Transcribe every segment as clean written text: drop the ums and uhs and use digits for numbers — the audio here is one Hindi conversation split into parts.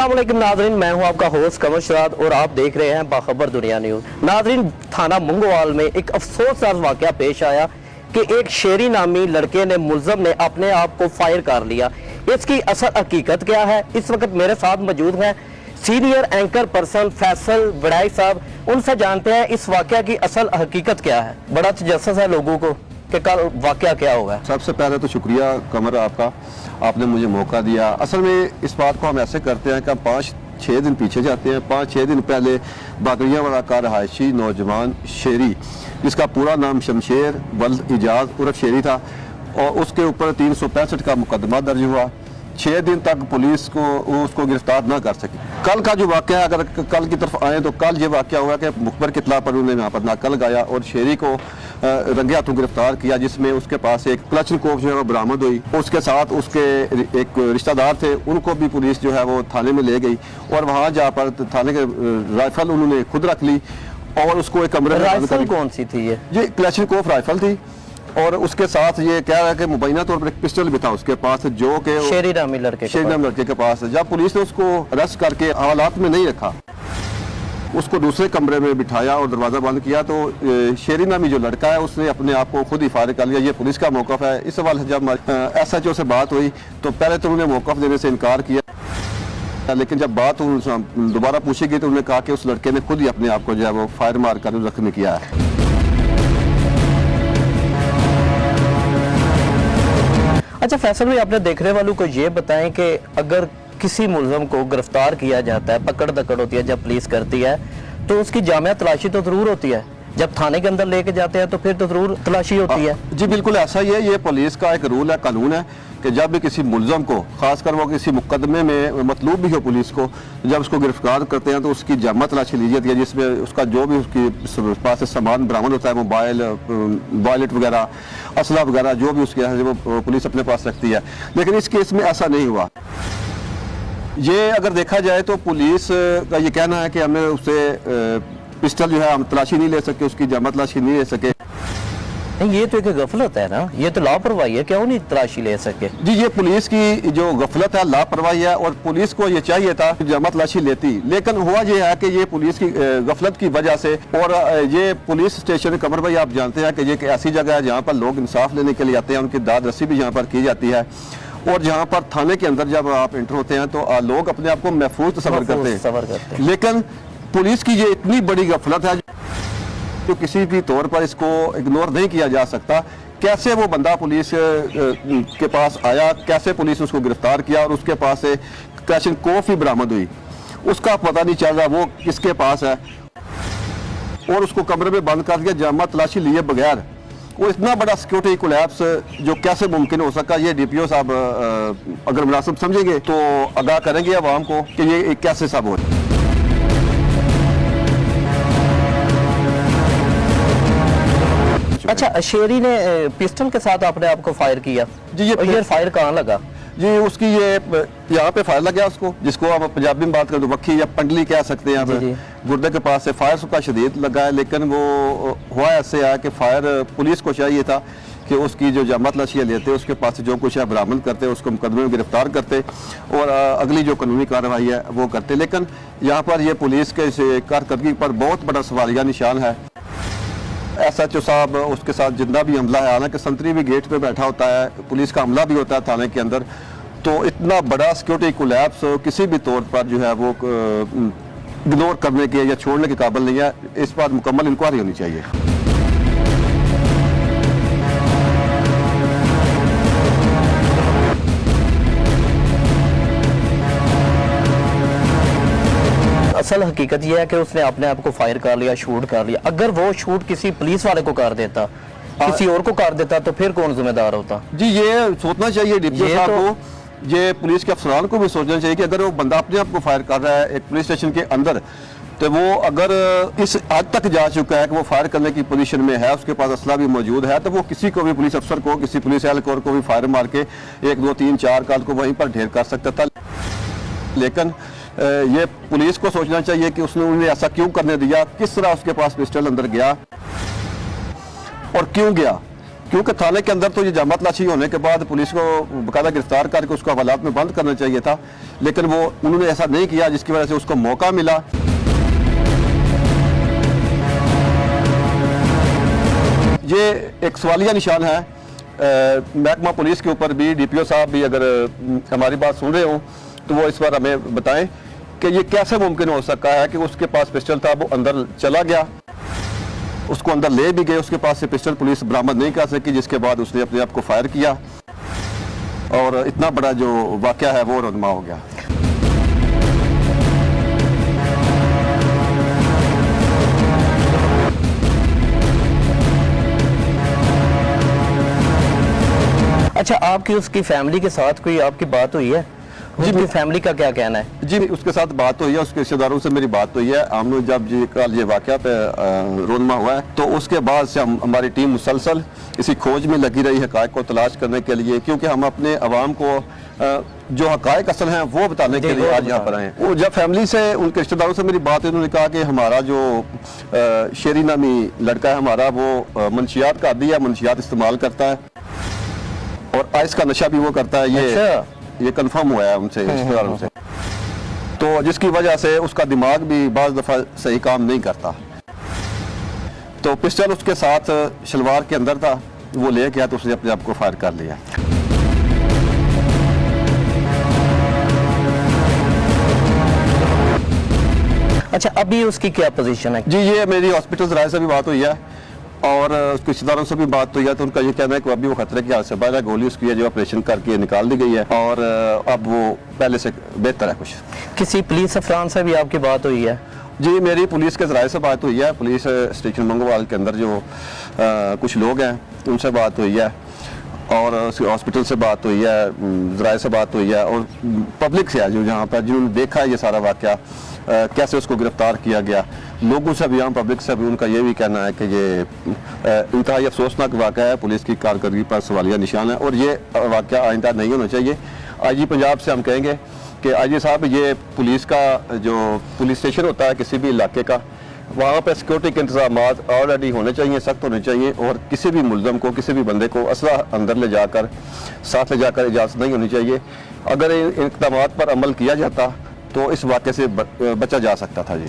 अस्सलाम वालेकुम नाजरीन, मैं हूं आपका होस्ट कमर शराद और आप देख रहे हैं बाखबर दुनिया न्यूज। नाजरीन, थाना मुंगोवाल में एक अफसोसनाक वाकया पेश आया कि एक शेरी नामी लड़के ने मुलजम ने अपने आप को फायर कर लिया। इसकी असल हकीकत क्या है? इस वक्त मेरे साथ मौजूद हैं सीनियर एंकर पर्सन फैसल बड़ाई साहब। उनसे जानते हैं इस वाकया की असल हकीकत क्या है। बड़ा तजस्सुस है लोगों को कि कल वाकया क्या होगा। सबसे पहले तो शुक्रिया कमर आपका, आपने मुझे मौका दिया। असल में इस बात को हम ऐसे करते हैं कि हम 5-6 दिन पीछे जाते हैं। 5-6 दिन पहले बागड़ियावाला का रहायशी नौजवान शेरी, जिसका पूरा नाम शमशेर वल्द इजाज उर्फ शेरी था, और उसके ऊपर 365 का मुकदमा दर्ज हुआ। 6 दिन तक पुलिस को उसको गिरफ्तार ना कर सकी। कल का जो वाक़या है, अगर कल की तरफ आए तो कल ये वाक़या हुआ कि मुखबर की इत्तला पर उन्होंने यहाँ पर नाकल गाया और शेरी को रंगे हाथों गिरफ्तार किया, जिसमें उसके पास एक क्लचनकोफ जो है वो बरामद हुई। उसके साथ उसके एक रिश्तेदार थे, उनको भी पुलिस जो है वो थाने में ले गई और वहाँ जा पर थाने के राइफल उन्होंने खुद रख ली और उसको एक कमरे में। राइफल कौन सी थी? ये क्लचनकोफ राइफल थी और उसके साथ ये कह रहा है कि मुबैना तौर पर एक पिस्टल भी था उसके पास, जो कि शेरी नामी लड़के के पास। जब पुलिस ने उसको अरेस्ट करके हवालात में नहीं रखा, उसको दूसरे कमरे में बिठाया और दरवाज़ा बंद किया, तो शेरी नामी जो लड़का है उसने अपने आप को खुद ही फारिग कर लिया। ये पुलिस का मौक़िफ़ है। इस सवाल से जब SHO से बात हुई तो पहले तो उन्होंने मौक़िफ़ देने से इनकार किया, लेकिन जब बात दोबारा पूछी गई तो उन्होंने कहा कि उस लड़के ने खुद ही अपने आप को जो है वो फायर मार कर जख्मी किया है। अच्छा फैसल भाई, आपने देखने वालों को ये बताएं कि अगर किसी मुलजम को गिरफ्तार किया जाता है, पकड़ दकड़ होती है जब पुलिस करती है, तो उसकी जामिया तलाशी तो जरूर होती है। जब थाने के अंदर लेके जाते हैं तो फिर तो जरूर तलाशी होती है। जी बिल्कुल ऐसा ही है। ये पुलिस का एक रूल है, कानून है कि जब भी किसी मुलजम को, खासकर वो किसी मुकदमे में मतलब भी हो पुलिस को, जब उसको गिरफ्तार करते हैं तो उसकी जामा तलाशी ली जाती है, जिसमें उसका जो भी उसके पास से सामान बरामद होता है, मोबाइल, वॉलेट वगैरह, असला वगैरह, जो भी उसके वो पुलिस अपने पास रखती है। लेकिन इस केस में ऐसा नहीं हुआ। ये अगर देखा जाए तो पुलिस का ये कहना है कि हमें उससे पिस्टल जो है हम तलाशी नहीं ले सके, उसकी जामा तलाशी नहीं ले सके। नहीं, ये तो एक गफलत है ना, ये तो लापरवाही है। क्यों नहीं तलाशी ले सके? जी ये पुलिस की जो गफलत है, लापरवाही है, और पुलिस को ये चाहिए था कि जामा तलाशी लेती। लेकिन हुआ ये है कि ये पुलिस की गफलत की वजह से, और ये पुलिस स्टेशन कमर भाई आप जानते हैं कि ये एक ऐसी जगह है जहाँ पर लोग इंसाफ लेने के लिए आते हैं, उनकी दाद रस्सी भी यहाँ पर की जाती है, और जहाँ पर थाने के अंदर जब आप एंटर होते हैं तो लोग अपने आप को महफूज तस्वर करते हैं। लेकिन पुलिस की ये इतनी बड़ी गफलत है जो किसी भी तौर पर इसको इग्नोर नहीं किया जा सकता। कैसे वो बंदा पुलिस के पास आया, कैसे पुलिस ने उसको गिरफ्तार किया और उसके पास से क्लचनकोफ ही बरामद हुई, उसका पता नहीं चल रहा वो किसके पास है, और उसको कमरे में बंद कर दिया जामा तलाशी लिए बगैर। वो इतना बड़ा सिक्योरिटी कोलैप्स जो कैसे मुमकिन हो सका, ये DPO साहब अगर मुनासिब समझेंगे तो आगाह करेंगे आवाम को कि ये कैसे सब हो। अच्छा, शेरी ने पिस्टल के साथ अपने आप को फायर किया जी? ये फायर कहाँ लगा जी? उसकी ये यहाँ पे फायर लग गया उसको, जिसको हम पंजाबी में बात करें तो वक्की या पंडली कह सकते हैं। गुर्दे के पास से फायर उसका शदीद लगा है, लेकिन वो हुआ ऐसे है कि फायर पुलिस को चाहिए था कि उसकी जो जामा तलाशियाँ लेते, उसके पास से जो कुछ है बरामद करते, उसको मुकदमे में गिरफ्तार करते और अगली जो कानूनी कार्रवाई है वो करते। लेकिन यहाँ पर ये पुलिस के कारकर्दगी पर बहुत बड़ा सवालिया निशान है। SHO साहब उसके साथ जितना भी हमला है, हालांकि संतरी भी गेट पे बैठा होता है, पुलिस का हमला भी होता है थाने के अंदर, तो इतना बड़ा सिक्योरिटी कोलैप्स किसी भी तौर पर जो है वो इग्नोर करने के या छोड़ने के काबिल नहीं है। इस पर मुकम्मल इंक्वायरी होनी चाहिए। असल हकीकत यह है कि उसने अपने आप को फायर कर लिया, शूट कर लिया। अगर वो शूट किसी पुलिस वाले को कर देता, किसी और को कर देता, तो फिर कौन जिम्मेदार होता? जी ये सोचना चाहिए DPO साहब को, ये पुलिस के अफसरान को भी सोचना चाहिए कि अगर वो बंदा अपने आप को फायर कर रहा है एक पुलिस स्टेशन के अंदर, तो वो अगर इस हद तक जा चुका है कि वो फायर करने की पोजीशन में है, उसके पास असला भी मौजूद है, तो वो किसी को भी, पुलिस अफसर को, किसी पुलिस एहलकार को भी फायर मार के 1, 2, 3, 4 काल को वहीं पर ढेर कर सकता था। लेकिन ये पुलिस को सोचना चाहिए कि उसने उन्हें ऐसा क्यों करने दिया, किस तरह उसके पास पिस्टल अंदर गया और क्यों गया, क्योंकि थाने के अंदर तो ये जामा तलाशी होने के बाद पुलिस को बाकायदा गिरफ्तार करके उसको हवालात में बंद करना चाहिए था, लेकिन वो उन्होंने ऐसा नहीं किया, जिसकी वजह से उसको मौका मिला। ये एक सवालिया निशान है महकमा पुलिस के ऊपर भी। DPO साहब भी अगर हमारी बात सुन रहे हो तो वो इस बार हमें बताएं कि ये कैसे मुमकिन हो सका है कि उसके पास पिस्टल था, वो अंदर चला गया, उसको अंदर ले भी गए, उसके पास से पिस्टल पुलिस बरामद नहीं कर सकी, जिसके बाद उसने अपने आप को फायर किया और इतना बड़ा जो वाकया है वो रनमा हो गया। अच्छा, आपकी उसकी फैमिली के साथ कोई आपकी बात हुई है? उसकी फैमिली का क्या कहना है? जी, उसके साथ बात हुई है, उसके रिश्तेदारों से मेरी बात हुई है। हमने जब कल ये वाकया पे रोनमा हुआ है तो उसके बाद से हमारी टीम मुसलसल इसी खोज में लगी रही, हक़ाइक़ को तलाश करने के लिए, क्योंकि हम अपने अवाम को जो हक़ाइक़ असल हैं वो बताने के लिए आज यहाँ पर आए। वो जब फैमिली से, उनके रिश्तेदारों से मेरी बात हुई, उन्होंने कहा कि हमारा जो शेरी नामी लड़का है हमारा, वो मंशियात का आदी है, मंशियात इस्तेमाल करता है और आइस का नशा भी वो करता है। ये कंफर्म हुआ है उनसे, रिश्तेदारों से। तो जिसकी वजह से उसका दिमाग भी बाज़ दफ़ा सही काम नहीं करता। तो पिस्टल उसके साथ शलवार के अंदर था, वो ले गया तो उसने अपने आप को फायर कर लिया। अच्छा, अभी उसकी क्या पोजीशन है? जी, ये मेरी हॉस्पिटल राय से भी बात हुई है और उसके रिश्तेदारों से भी बात हुई है, तो उनका ये कहना है कि अभी वो खतरे की हालत से बाहर है, गोली उसकी है जो ऑपरेशन करके निकाल दी गई है और अब वो पहले से बेहतर है। कुछ किसी पुलिस अफसरान से भी आपकी बात हुई है? जी, मेरी पुलिस के ज़राए से बात हुई है। पुलिस स्टेशन मंगोवाल के अंदर जो कुछ लोग हैं उनसे बात हुई है और हॉस्पिटल से बात हुई है, ज़राए से बात हुई है और पब्लिक से है जो जहाँ पर जिन्होंने देखा है ये सारा वाक़या, कैसे उसको गिरफ्तार किया गया। लोगों से भी, आम पब्लिक से भी उनका ये भी कहना है कि ये इंतहाई अफसोसनाक वाक़या है, पुलिस की कारकर्दगी पर सवालिया निशान है और ये वाक़या आइंदा नहीं होना चाहिए। IG पंजाब से हम कहेंगे कि IG साहब, ये पुलिस का जो पुलिस स्टेशन होता है किसी भी इलाके का, वहाँ पर सिक्योरिटी के इंतजाम ऑलरेडी होने चाहिए, सख्त होने चाहिए और किसी भी मुलजम को, किसी भी बंदे को असला अंदर ले जाकर, साथ ले जाकर इजाज़त नहीं होनी चाहिए। अगर इन इक़दाम पर अमल किया जाता तो इस वाक़े से बचा जा सकता था। जी,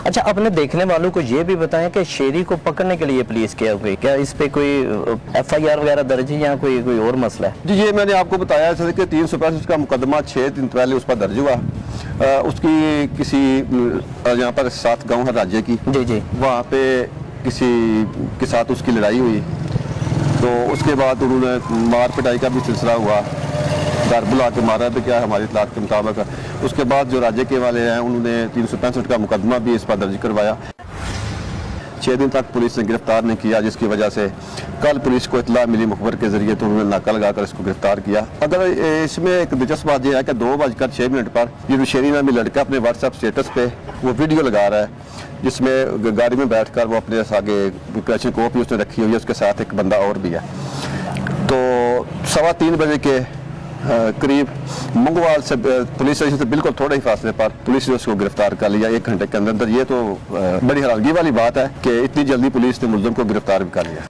अच्छा, अपने देखने वालों को ये भी बताएं कि शेरी को पकड़ने के लिए पुलिस क्या हुई, क्या इस पे कोई FIR वगैरह दर्ज है या कोई और मसला है? जी, ये मैंने आपको बताया था कि 365 का मुकदमा 6 दिन पहले उस पर दर्ज हुआ। उसकी किसी यहाँ पर 7 गाँव है राज्य की, जी, वहाँ पे किसी के साथ उसकी लड़ाई हुई, तो उसके बाद उन्होंने मार पिटाई का भी सिलसिला हुआ, घर बुला के मारा भी क्या हमारी इतलात के मुताबिक। उसके बाद जो राज्य के वाले हैं उन्होंने 365 का मुकदमा भी इस पर दर्ज करवाया। 6 दिन तक पुलिस ने गिरफ्तार नहीं किया, जिसकी वजह से कल पुलिस को इतला मिली मुखबर के जरिए, तो उन्होंने नाका लगाकर इसको गिरफ्तार किया। अगर इसमें एक दिलचस्प बात यह है कि 2:06 पर ये शेरी नामी लड़का अपने व्हाट्सएप स्टेटस पे वो वीडियो लगा रहा है, जिसमें गाड़ी में बैठकर वो अपने आगे प्रिपरेशन कॉपी उसने रखी हुई है, उसके साथ एक बंदा और भी है। तो 3:15 बजे के करीब मंगवाल से पुलिस स्टेशन से बिल्कुल थोड़े ही फासले पर पुलिस ने उसको गिरफ्तार कर लिया 1 घंटे के अंदर। ये तो बड़ी हैरानगी वाली बात है कि इतनी जल्दी पुलिस ने मुलजम को गिरफ्तार भी कर लिया।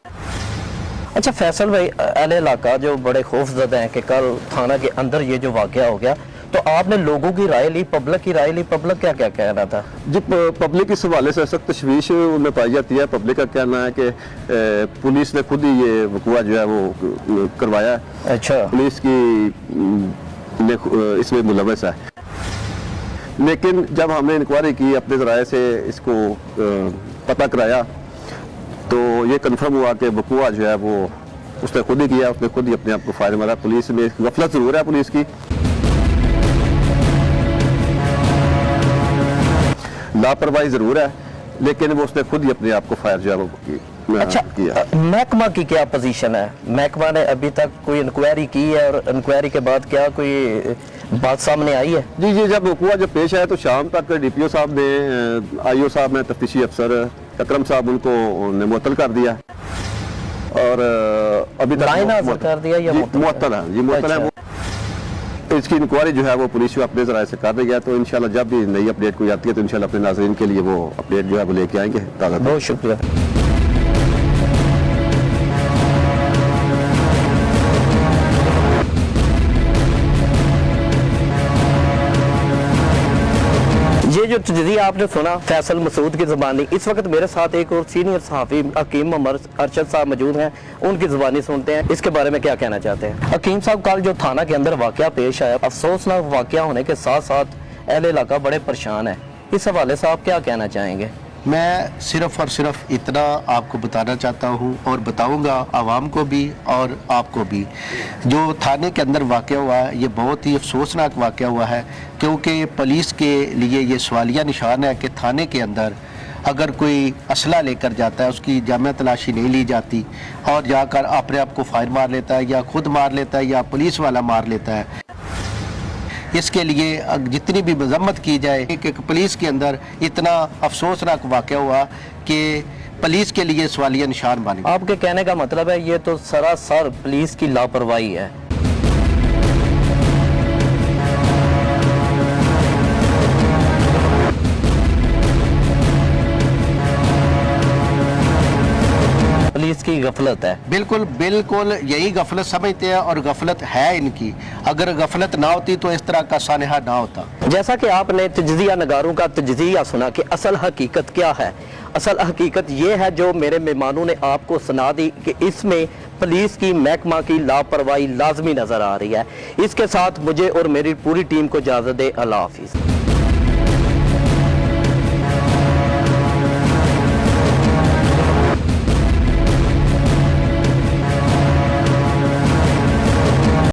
अच्छा फैसल भाई, अहले इलाका जो बड़े खौफजदा हैं कि कल थाना के अंदर ये जो वाकया हो गया, तो आपने लोगों की राय ली, पब्लिक की राय ली, पब्लिक क्या क्या कह रहा था? जी, पब्लिक इस हवाले से सख्त तशवीश उनमें पाई जाती है। पब्लिक का कहना है कि पुलिस ने खुद ही ये वकूआ जो है वो करवाया है। अच्छा, पुलिस की इसमें मुलव्वस है, लेकिन जब हमने इंक्वायरी की, अपने ज़राए से इसको पता कराया, तो ये कन्फर्म हुआ कि वकूआ जो है वो उसने खुद ही किया, उसने खुद ही अपने आप को फायर मारा। पुलिस में गफलत ज़रूर है पुलिस की, लापरवाही ज़रूर है, लेकिन वो उसने खुद ही अपने आप को फायर जो है वो अच्छा किया। महकमा की क्या पोजीशन है? महकमा ने अभी तक कोई इंक्वायरी की है और इंक्वायरी के बाद क्या कोई बात सामने आई है? जी, जब वकूआ जब पेश आया तो शाम तक DPO साहब ने, IO साहब ने, तफ्तीशी अफसर अकरम साहब उनको मुअत्तल कर दिया और अभी तक लाइन हाजिर कर दिया या मुअत्तल है? जी, मुअत्तल है। इसकी इंक्वायरी जो है वो पुलिस जो अपने जराये से कर रही है। तो इंशाल्लाह जब भी नई अपडेट कोई आती है तो इंशाल्लाह अपने नाज़रीन के लिए वो अपडेट जो है वो लेके आएंगे। ताज़ा बहुत शुक्रिया। ये जो तजज़िया आपने सुना फैसल मसूद की ज़बानी, इस वक्त मेरे साथ एक और सीनियर सहाफ़ी हकीम अरशद साहब मौजूद हैं, उनकी ज़बानी सुनते हैं इसके बारे में क्या कहना चाहते हैं। हकीम साहब, कल जो थाना के अंदर वाक़या पेश आया, अफसोसनाक वाक़या होने के साथ साथ अहले इलाका बड़े परेशान है, इस हवाले से आप क्या कहना चाहेंगे? मैं सिर्फ़ और सिर्फ इतना आपको बताना चाहता हूँ और बताऊँगा आवाम को भी और आपको भी, जो थाने के अंदर वाक़या हुआ है ये बहुत ही अफसोसनाक वाक़या हुआ है, क्योंकि पुलिस के लिए ये सवालिया निशान है कि थाने के अंदर अगर कोई असला लेकर जाता है उसकी जामिया तलाशी नहीं ली जाती और जाकर अपने आप को फायर मार लेता है या खुद मार लेता है या पुलिस वाला मार लेता है। इसके लिए जितनी भी मजम्मत की जाए कि पुलिस के अंदर इतना अफसोसनाक वाक़या हुआ कि पुलिस के लिए सवालिया निशान बन गया। आपके कहने का मतलब है ये तो सरासर पुलिस की लापरवाही है। पुलिस की गफलत है। बिल्कुल बिल्कुल यही गफलत समझते हैं और गफलत है इनकी। अगर गफलत ना होती तो इस तरह का सानहा ना होता। जैसा कि आपने तजज़िया नगारों का तजज़िया सुना कि असल हकीकत क्या है, असल हकीकत ये है जो मेरे मेहमानों ने आपको सुना दी कि इसमें पुलिस की महकमा की लापरवाही लाजमी नज़र आ रही है। इसके साथ मुझे और मेरी पूरी टीम को इजाज़त दे। अल्लाह हाफिज़।